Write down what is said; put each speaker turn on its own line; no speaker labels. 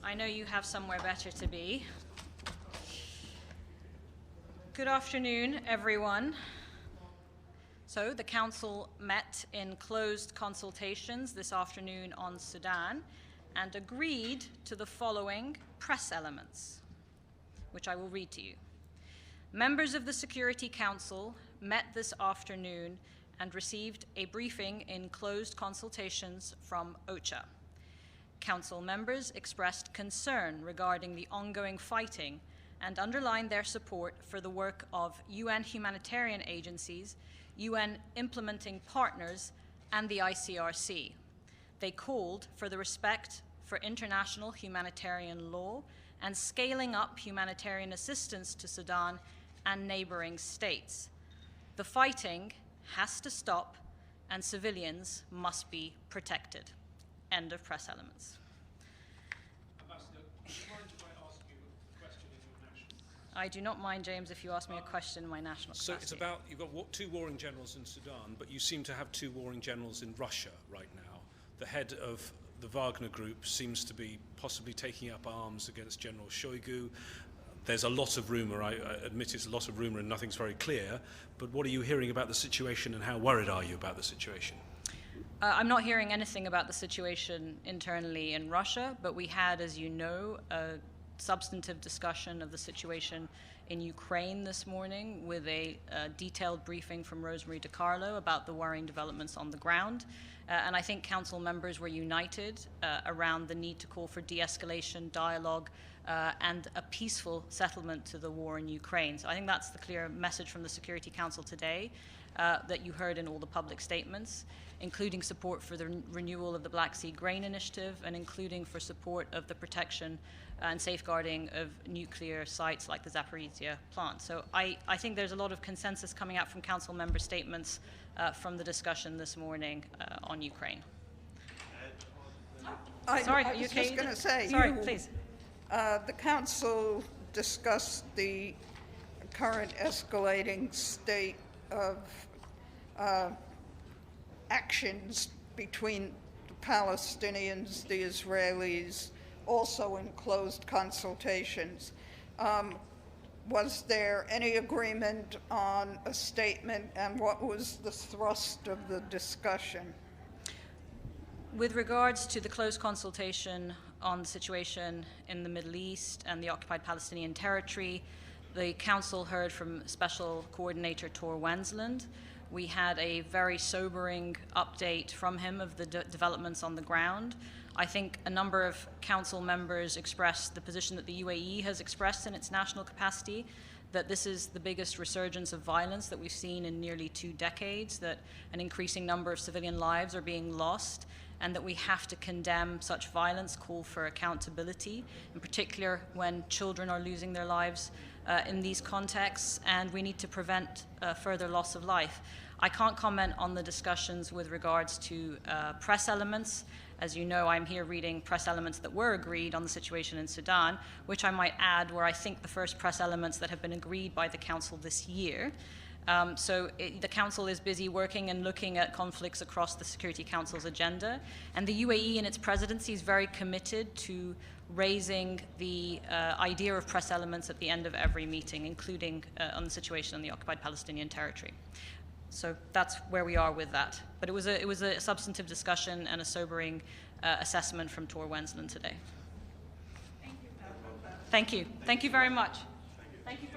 I know you have somewhere better to be. Good afternoon, everyone. So the Council met in closed consultations this afternoon on Sudan and agreed to the following press elements, which I will read to you. Members of the Security Council met this afternoon and received a briefing in closed consultations from OCHA. Council members expressed concern regarding the ongoing fighting and underlined their support for the work of UN humanitarian agencies, UN implementing partners, and the ICRC. They called for the respect for international humanitarian law and scaling up humanitarian assistance to Sudan and neighboring states. The fighting has to stop and civilians must be protected. End of press elements.
Ambassador, do you mind if I ask you a question in your national?
I do not mind, James, if you ask me a question in my national capacity.
So it's about, you've got two warring generals in Sudan, but you seem to have two warring generals in Russia right now. The head of the Wagner group seems to be possibly taking up arms against General Shoigu. There's a lot of rumour, I admit it's a lot of rumour and nothing's very clear, but what are you hearing about the situation and how worried are you about the situation?
I'm not hearing anything about the situation internally in Russia, but we had, as you know, a substantive discussion of the situation in Ukraine this morning with a detailed briefing from Rosemary DiCarlo about the worrying developments on the ground. And I think Council members were united around the need to call for de-escalation, dialogue, and a peaceful settlement to the war in Ukraine. So I think that's the clear message from the Security Council today that you heard in all the public statements, including support for the renewal of the Black Sea Grain Initiative and including for support of the protection and safeguarding of nuclear sites like the Zaporizhia plant. So I think there's a lot of consensus coming out from Council member statements from the discussion this morning on Ukraine. Sorry,
I was just going to say,
sorry, please.
The Council discussed the current escalating state of actions between the Palestinians, the Israelis, also in closed consultations. Was there any agreement on a statement, and what was the thrust of the discussion?
With regards to the close consultation on the situation in the Middle East and the occupied Palestinian territory, the Council heard from Special Coordinator Tor Wensland. We had a very sobering update from him of the developments on the ground. I think a number of Council members expressed the position that the UAE has expressed in its national capacity, that this is the biggest resurgence of violence that we've seen in nearly 2 decades, that an increasing number of civilian lives are being lost, and that we have to condemn such violence, call for accountability, in particular when children are losing their lives in these contexts, and we need to prevent further loss of life. I can't comment on the discussions with regards to press elements. As you know, I'm here reading press elements that were agreed on the situation in Sudan, which I might add were, I think, the first press elements that have been agreed by the Council this year. The Council is busy working and looking at conflicts across the Security Council's agenda, and the UAE in its presidency is very committed to raising the idea of press elements at the end of every meeting, including on the situation in the occupied Palestinian territory. So that's where we are with that. But it was a substantive discussion and a sobering assessment from Tor Wensland today. Thank you. Thank you. Thank you very much. Thank you.